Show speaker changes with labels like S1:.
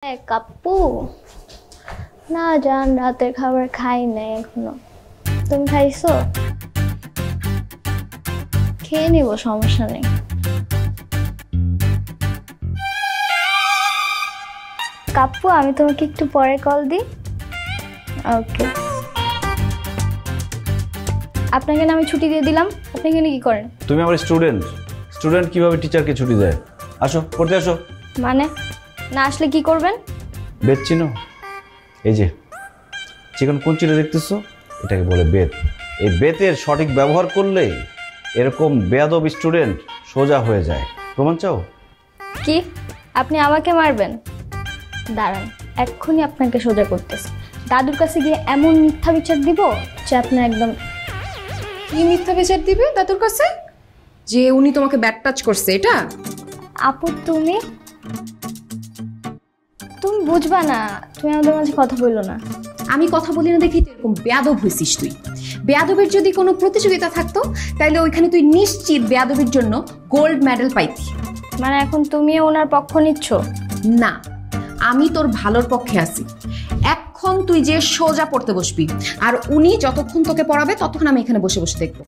S1: কাপ্পু না জান রাতের খাবার খাই নাই এখনো। তুমি খাইছো? খেয়ে নিব, সমস্যা নেই। কাপ্পু আমি তোমাকে একটু পরে কল দিই। ওকে। আপনাকে না আমি ছুটি দিয়ে দিলাম, আপনি এখানে কি করেন?
S2: তুমি আমার স্টুডেন্ট কিভাবে টিচারকে ছুটি দেয়? আসো পড়তে আসো।
S1: মানে না আসলে কি করবেন?
S2: বেত চিনো? এই যে চিকন কুঞ্চিটা দেখতেছো, এটাকে বলে বেত। এই বেতের সঠিক ব্যবহার করলে এরকম বেয়াদব স্টুডেন্ট সোজা হয়ে যায়। প্রমাণ চাও?
S1: কি আপনি আমাকে মারবেন? দাঁড়ান, এক্ষুনি আপনাকে সোজা করতেছে। দাদুর কাছে গিয়ে এমন মিথ্যা বিচার দিব যে আপনার একদম।
S3: কি মিথ্যা বিচার দিবে দাদুর কাছে? যে উনি তোমাকে ব্যাড টাচ করছে এটা?
S1: আপু তুমি বুঝবা না, তুমি আমাদের মাঝে কথা বললো না।
S3: আমি কথা বলি না দেখি তুই এরকম বেয়াদব হয়েছিস। তুই বেয়াদবের যদি কোনো প্রতিযোগিতা থাকতো তাহলে ওইখানে তুই নিশ্চিত বেয়াদবের জন্য গোল্ড মেডেল পাইতি।
S1: মানে এখন তুমিও ওনার পক্ষ নিচ্ছ?
S3: না, আমি তোর ভালোর পক্ষে আছি। এখন তুই যে সোজা পড়তে বসবি, আর উনি যতক্ষণ তোকে পড়াবে ততক্ষণ আমি এখানে বসে বসে দেখবো।